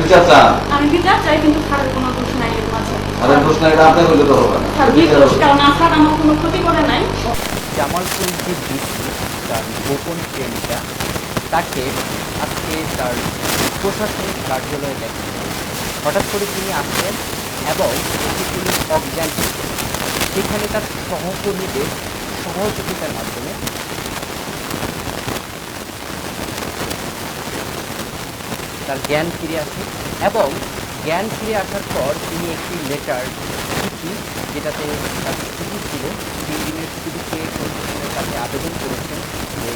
বিচার চান? আমি বিচার চাই, কিন্তু স্যারের কোনো দোষ নাই এর মাঝে। স্যারের দোষ নাই, এটা আপনার করলে তো হবে না। স্যার নির্দোষ, কারণ স্যার আমার কোনো ক্ষতি করে নাই। জামালপুরের যে ডিসি, তার গোপন প্রেমিকা, তাকে আজকে তার প্রশাসনিক কার্যালয়ে দেখা যায়। হঠাৎ করে তিনি আসেন এবং এতে তিনি অজ্ঞান ছিলেন। সেখানে তার সহকর্মীদের সহযোগিতার মাধ্যমে তার জ্ঞান ফিরে আসে এবং জ্ঞান ফিরে আসার পর তিনি একটি লেটার চিঠি, যেটাতে তার ছুটি ছিল, 3 দিনের ছুটি চেয়ে প্রশাসনের কাছে আবেদন করেছেন যে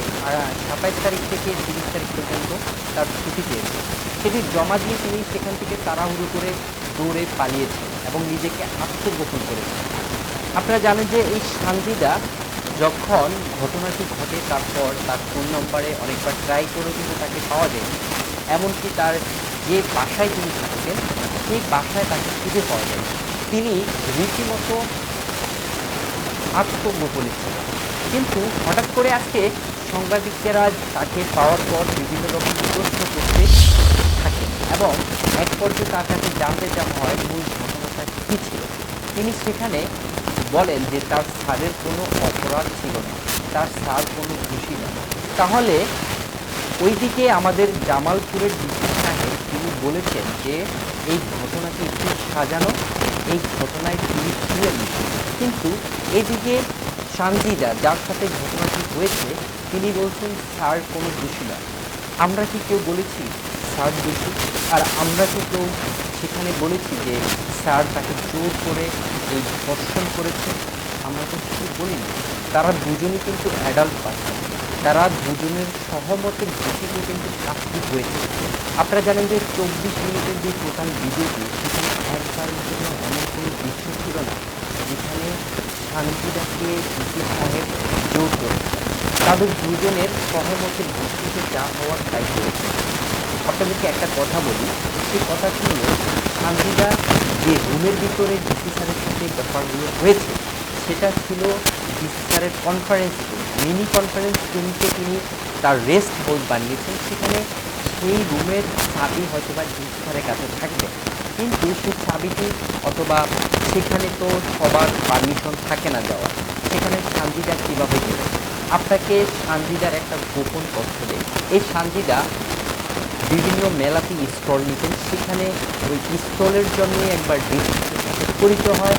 27 তারিখ থেকে 30 তারিখ পর্যন্ত তার ছুটি পেয়েছে। সেটি জমা দিয়ে তিনি সেখান থেকে তাড়াহুড়ো করে দৌড়ে পালিয়েছেন এবং নিজেকে আত্মগোপন করেছেন। আপনারা জানেন যে এই সানজিদা যখন ঘটনাটি ঘটে, তারপর তার ফোন নম্বরে অনেকবার ট্রাই করেও কিন্তু তাকে পাওয়া যায়নি। এমনকি তার যে বাসায় তিনি থাকতেন সেই বাসায় তাকে খুঁজে পাওয়া যায়। তিনি রীতিমতো আত্মগোপনে ছিলেন। কিন্তু হঠাৎ করে আজকে সাংবাদিকেরা তাকে পাওয়ার পর বিভিন্ন রকম প্রশ্ন করতে থাকেন এবং এক পর্যায়ে তার কাছে জানতে চাওয়া হয় মূল ঘটনাটা কী ছিল। তিনি সেখানে বলেন যে তার স্যারের কোনো অপরাধ ছিল না, তার স্যার কোনো দোষী নয়। তাহলে ওইদিকে আমাদের জামালপুরের ডিসি সাহেব তিনি বলেছেন যে এই ঘটনাটি একটু সাজানো, এই ঘটনায় তিনি ছিলেন না। কিন্তু এদিকে সানজিদা, যার সাথে ঘটনাটি হয়েছে, তিনি বলছেন স্যার কোনো দোষী নয়। আমরা কি কেউ বলেছি স্যার দোষী? আর আমরা কি কেউ সেখানে বলেছি যে স্যার তাকে জোর করে এই ধর্ষণ করেছে? আমরা তো কিছু বলিনি। তারা দুজনই কিন্তু অ্যাডাল্ট বাচ্চা, তারা দুজনের সহমতের ভিত্তিতে কিন্তু কাজটি হয়েছে। আপনারা জানেন যে 24 মিনিটের যে টোটাল ভিডিওটি, সেখানে একবারের জন্য এমন কোনো দৃশ্য ছিল না যেখানে সানজিদাকে ডিসি সাহেব জোর করেছে। তাদের দুজনের সহমতের ভিত্তিতে যা হওয়ার তাই করেছে। আপনাদেরকে একটা কথা বলি, সেই কথাটি হলো সানজিদা যে রুমের ভিতরে ডিসি স্যারের সাথে ব্যাপারগুলো হয়েছে, সেটা ছিল ডিসি স্যারের কনফারেন্স রুম, মিনি কনফারেন্স রুমকে তিনি তার রেস্ট হাউস বানিয়েছেন। সেখানে সেই রুমের চাবি হয়তো বা ডিসি স্যারের কাছে থাকবে, কিন্তু সেই চাবিটি অথবা সেখানে তো সবার পারমিশন থাকে না যাওয়ার। সেখানে সানজিদা কীভাবে গেল? আপনাকে সানজিদার একটা গোপন তথ্য দেয়। এই সানজিদা বিভিন্ন মেলাতে স্টল নিতেন, সেখানে ওই স্টলের জন্য একবার ডিসি স্যারের সাথে পরিচয় হয়।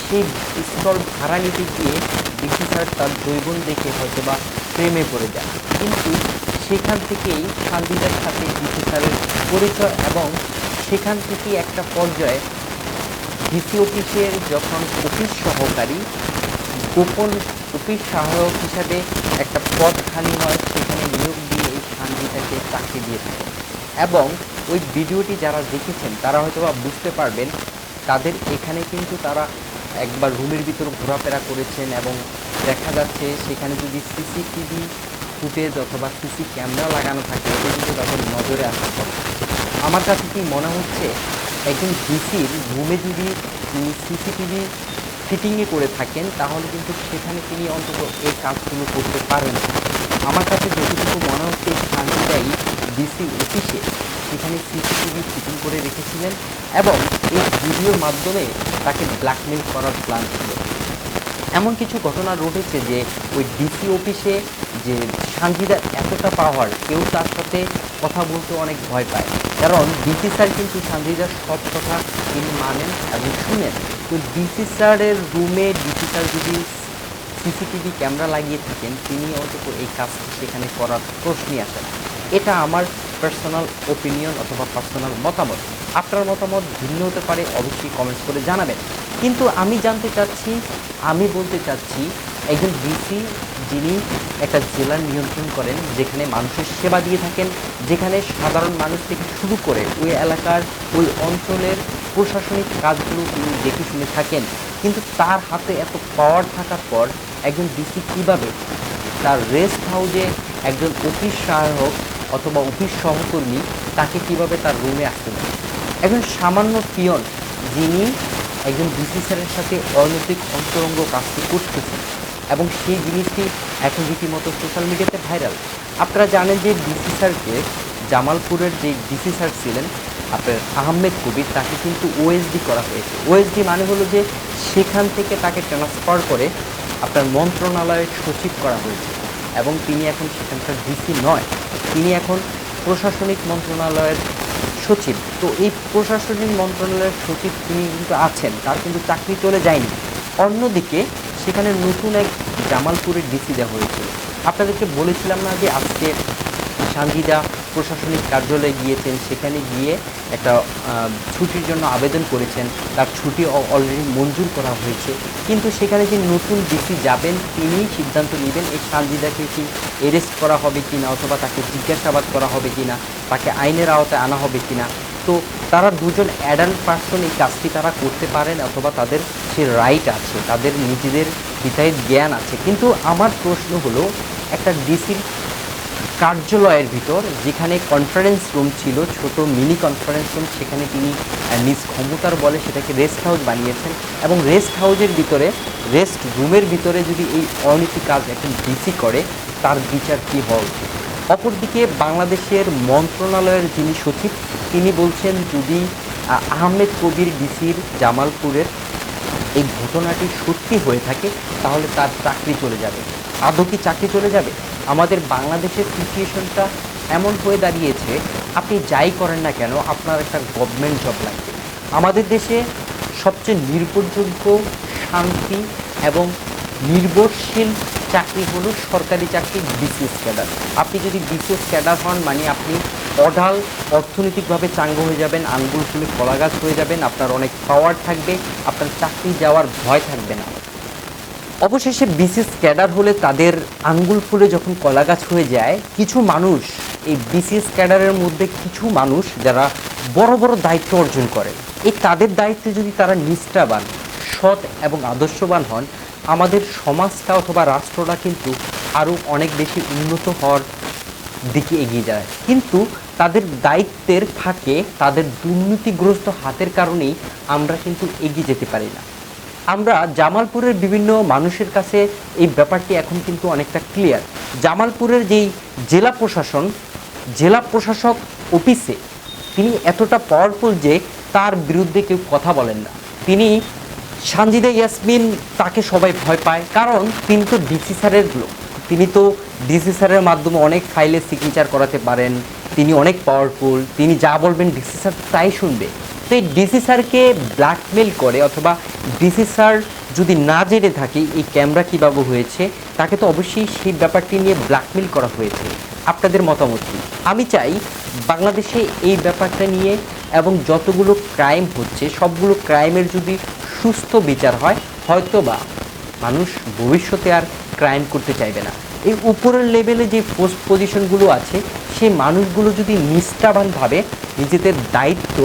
সেই স্টল ভাড়া নিতে গিয়ে ডিসি স্যার তার জৈবন দেখে হয়তো বা প্রেমে পড়ে যায়। কিন্তু সেখান থেকেই সানজিদার সাথে ডিসি স্যারের পরিচয় এবং সেখান থেকেই একটা পর্যায়ে ডিসি অফিসের যখন অফিস সহকারী, গোপন অফিস সহায়ক হিসাবে একটা পদ খালি হয়, সেখানে নিয়োগ দিয়ে এই সানজিদাকে চাকরি দিয়ে থাকে। এবং ওই ভিডিওটি যারা দেখেছেন তারা হয়তো বা বুঝতে পারবেন, তাদের এখানে কিন্তু তারা একবার রুমের ভিতর ঘোরাফেরা করেছেন এবং দেখা যাচ্ছে সেখানে যদি সিসিটিভি ফুটেজ অথবা সিসি ক্যামেরা লাগানো থাকে, এটা কিন্তু তাদের নজরে আসার কথা। আমার কাছে কি মনে হচ্ছে, একজন ডিসির রুমে যদি সিসিটিভি ফিটিংয়ে করে থাকেন, তাহলে কিন্তু সেখানে তিনি অন্তত এই কাজগুলো করতে পারেন। আমার কাছে যতটুকু মনে হচ্ছে, সানজিদাই ডিসি অফিসে সেখানে সিসিটিভি ফিটিং করে রেখেছিলেন এবং এই ভিডিওর মাধ্যমে তাকে ব্ল্যাকমেল করার প্ল্যান ছিল। এমন কিছু ঘটনা ঘটেছে যে ওই ডিসি অফিসে যে সানজিদার এতটা পাওয়ার, কেউ তার সাথে কথা বলতে অনেক ভয় পায়, কারণ ডিসি স্যার কিন্তু সানজিদার সব কথা তিনি মানেন এবং শুনেন। তো ডিসি স্যারের রুমে ডিসি স্যার যদি সিসিটিভি ক্যামেরা লাগিয়ে থাকেন, তিনি অন্তত এই কাজটি সেখানে করার প্রশ্নই আসে না। এটা আমার পার্সোনাল ওপিনিয়ন অথবা পার্সোনাল মতামত। আপনার মতামত ভিন্ন হতে পারে, অবশ্যই কমেন্টস করে জানাবেন। কিন্তু আমি জানতে চাচ্ছি, আমি বলতে চাচ্ছি, একজন ডিসি যিনি একটা জেলার নিয়ন্ত্রণ করেন, যেখানে মানুষের সেবা দিয়ে থাকেন, যেখানে সাধারণ মানুষ থেকে শুরু করে ওই এলাকার ওই অঞ্চলের প্রশাসনিক কাজগুলো তিনি দেখে শুনে থাকেন, কিন্তু তার হাতে এত পাওয়ার থাকার পর একজন ডিসি কীভাবে তার রেস্ট হাউসে একজন অফিস সহায়ক অথবা অফিস সহকর্মী তাকে কিভাবে তার রুমে আসতে দেয়? একজন সামান্য পিয়ন যিনি একজন ডিসি স্যারের সাথে অনৈতিক অন্তরঙ্গ কাজটি করতেছেন এবং সেই জিনিসটি এখন রীতিমতো সোশ্যাল মিডিয়াতে ভাইরাল। আপনারা জানেন যে ডিসি স্যারকে, জামালপুরের যে ডিসি স্যার ছিলেন, আপনার আহমেদ কবির তাকে কিন্তু ওএসডি করা হয়েছে। ওএসডি মানে হলো যে সেখান থেকে তাকে ট্রান্সফার করে আপনার মন্ত্রণালয়ের সচিব করা হয়েছে এবং তিনি এখন সেখানকার ডিসি নয়, তিনি এখন প্রশাসনিক মন্ত্রণালয়ের সচিব। তো এই প্রশাসনিক মন্ত্রণালয়ের সচিব তিনি কিন্তু আছেন, তার কিন্তু চাকরি চলে যায়নি। অন্যদিকে সেখানে নতুন এক জামালপুরের ডিসি দেওয়া হয়েছিল। আপনাদেরকে বলেছিলাম না যে আজকে সানজিদা প্রশাসনিক কার্যালয়ে গিয়েছেন, সেখানে গিয়ে একটা ছুটির জন্য আবেদন করেছেন, তার ছুটি অলরেডি মঞ্জুর করা হয়েছে। কিন্তু সেখানে যে নতুন ডিসি যাবেন তিনিই সিদ্ধান্ত নেবেন এই সানজিদাকে কি অ্যারেস্ট করা হবে কি না, অথবা তাকে জিজ্ঞাসাবাদ করা হবে কি না, তাকে আইনের আওতায় আনা হবে কি না। তো তারা দুজন অ্যাডাল্ট পার্সন, এই কাজটি তারা করতে পারেন অথবা তাদের সে রাইট আছে, তাদের নিজেদের হিতাহিত জ্ঞান আছে। কিন্তু আমার প্রশ্ন হলো একটা ডিসির কার্যালয়ের ভিতর যেখানে কনফারেন্স রুম ছিল, ছোট মিনি কনফারেন্স রুম, সেখানে তিনি নিজ ক্ষমতার বলে সেটাকে রেস্ট হাউস বানিয়েছেন এবং রেস্ট হাউসের ভিতরে, রেস্ট রুমের ভিতরে যদি এই অনীতি কাজ এখন ডিসি করে তার বিচার কী হওয়া উচিত। অপরদিকে বাংলাদেশের মন্ত্রণালয়ের যিনি সচিব তিনি বলছেন যদি আহমেদ কবির ডিসির জামালপুরের এই ঘটনাটি সত্যি হয়ে থাকে তাহলে তার চাকরি চলে যাবে। আদৌ কি চাকরি চলে যাবে? আমাদের বাংলাদেশের সিচুয়েশনটা এমন হয়ে দাঁড়িয়েছে, আপনি যাই করেন না কেন আপনার একটা গভর্নমেন্ট জব লাগবে। আমাদের দেশে সবচেয়ে নির্ভরযোগ্য, শান্তি এবং নির্ভরশীল চাকরি হলো সরকারি চাকরি, বিসিএস ক্যাডার। আপনি যদি বিসিএস ক্যাডার হন মানে আপনি অঢাল অর্থনৈতিকভাবে চাঙ্গা হয়ে যাবেন, আঙ্গুল ফুলে কলা গাছ হয়ে যাবেন, আপনার অনেক পাওয়ার থাকবে, আপনার চাকরি যাওয়ার ভয় থাকবে না। অবশেষে বিসিএস ক্যাডার হলে তাদের আঙ্গুল ফুলে যখন কলা গাছ হয়ে যায়, কিছু মানুষ এই বিসিএস ক্যাডারের মধ্যে কিছু মানুষ যারা বড় বড় দায়িত্ব অর্জন করে, এই তাদের দায়িত্বে যদি তারা নিষ্ঠাবান, সৎ এবং আদর্শবান হন, আমাদের সমাজটা অথবা রাষ্ট্রটা কিন্তু আরও অনেক বেশি উন্নত হওয়ার দিকে এগিয়ে যায়। কিন্তু তাদের দায়িত্বের ফাঁকে তাদের দুর্নীতিগ্রস্ত হাতের কারণেই আমরা কিন্তু এগিয়ে যেতে পারি না। আমরা জামালপুরের বিভিন্ন মানুষের কাছে এই ব্যাপারটি এখন কিন্তু অনেকটা ক্লিয়ার। জামালপুরের যেই জেলা প্রশাসক অফিসে তিনি এতটা পাওয়ারফুল যে তার বিরুদ্ধে কেউ কথা বলেন না। তিনি সানজিদা ইয়াসমিন, তাকে সবাই ভয় পায়, কারণ তিনি তো ডিসি স্যারের লোক, তিনি তো ডিসি স্যারের মাধ্যমে অনেক ফাইলে সিগনেচার করাতে পারেন, তিনি অনেক পাওয়ারফুল, তিনি যা বলবেন ডিসি স্যার তাই শুনবে। তো এই ডিসি স্যারকে ব্ল্যাকমেল করে, অথবা ডিসি স্যার যদি না জেনে থাকে এই ক্যামেরা কীভাবে হয়েছে, তাকে তো অবশ্যই সেই ব্যাপারটি নিয়ে ব্ল্যাকমেল করা হয়েছে। আপনাদের মতামত কী? আমি চাই বাংলাদেশে এই ব্যাপারটা নিয়ে এবং যতগুলো ক্রাইম হচ্ছে সবগুলো ক্রাইমের যদি সুস্থ বিচার হয়, হয়তো বা মানুষ ভবিষ্যতে আর ক্রাইম করতে চাইবে না। এই উপরের লেভেলে যে পোস্ট পজিশনগুলো আছে সেই মানুষগুলো যদি নিষ্ঠাবানভাবে নিজেদের দায়িত্ব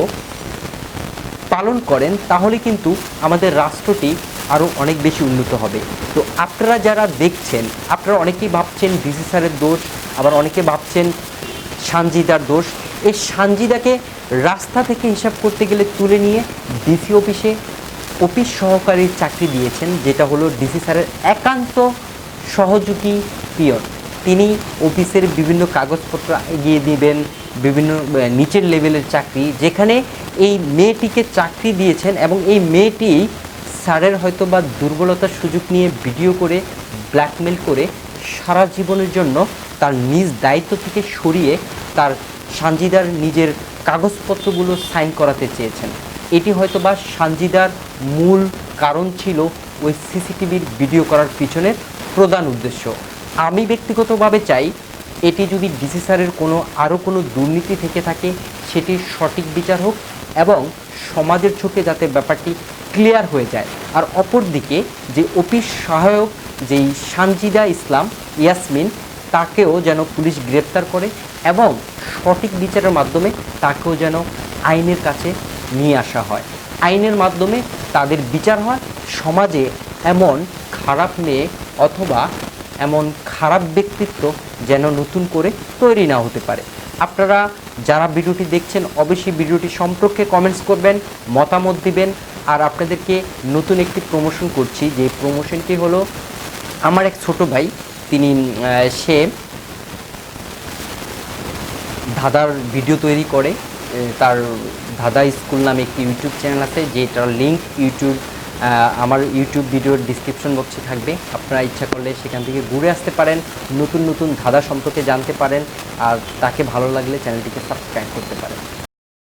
পালন করেন তাহলে কিন্তু আমাদের রাষ্ট্রটি আরও অনেক বেশি উন্নত হবে। তো আপনারা যারা দেখছেন, আপনারা অনেকেই ভাবছেন ডিসি স্যারের দোষ, আবার অনেকে ভাবছেন সানজিদার দোষ। এই সানজিদাকে রাস্তা থেকে হিসাব করতে গেলে তুলে নিয়ে ডিসি অফিস সহকারীর চাকরি দিয়েছেন, যেটা হলো ডিসি স্যারের একান্ত সহযোগী পিয়ন। তিনি অফিসের বিভিন্ন কাগজপত্র এগিয়ে দিবেন, বিভিন্ন নিচের লেভেলের চাকরি, যেখানে এই মেয়েটিকে চাকরি দিয়েছেন এবং এই মেয়েটি স্যারের হয়তো বা দুর্বলতার সুযোগ নিয়ে ভিডিও করে ব্ল্যাকমেল করে সারা জীবনের জন্য তার নিজ দায়িত্ব থেকে সরিয়ে তার সানজিদার নিজের কাগজপত্রগুলো সাইন করাতে চেয়েছেন। এটি হয়তো বা সানজিদার মূল কারণ ছিল ওই সিসিটিভির ভিডিও করার পিছনের প্রধান উদ্দেশ্য। আমি ব্যক্তিগতভাবে চাই এটি যদি ডিসি স্যারের আরও কোনো দুর্নীতি থেকে থাকে সেটির সঠিক বিচার হোক এবং সমাজের চোখে যাতে ব্যাপারটি ক্লিয়ার হয়ে যায়। আর অপরদিকে যে অফিস সহায়ক যেই সানজিদা ইয়াসমিন, তাকেও যেন পুলিশ গ্রেপ্তার করে এবং সঠিক বিচারের মাধ্যমে তাকেও যেন আইনের কাছে নিয়ে আসা হয়, আইনের মাধ্যমে তাদের বিচার হয়। সমাজে এমন খারাপ মেয়ে অথবা এমন খারাপ ব্যক্তিত্ব যেন নতুন করে তৈরি না হতে পারে। আপনারা যারা ভিডিওটি দেখছেন অবশ্যই ভিডিওটি সম্পর্কে কমেন্টস করবেন, মতামত দিবেন। আর আপনাদেরকে নতুন একটি প্রমোশন করছি, যে প্রমোশনটি হলো আমার এক ছোট ভাই, সে ধাঁধার ভিডিও তৈরি করে, তার ধাঁধা স্কুল নামে একটি ইউটিউব চ্যানেল আছে, যেটার লিঙ্ক আমার ইউটিউব ভিডিওর ডিসক্রিপশন বক্সে থাকবে। আপনারা ইচ্ছা করলে সেখান থেকে ঘুরে আসতে পারেন, নতুন নতুন ধাঁধা সম্পর্কে জানতে পারেন, আর তাকে ভালো লাগলে চ্যানেলটিকে সাবস্ক্রাইব করতে পারেন।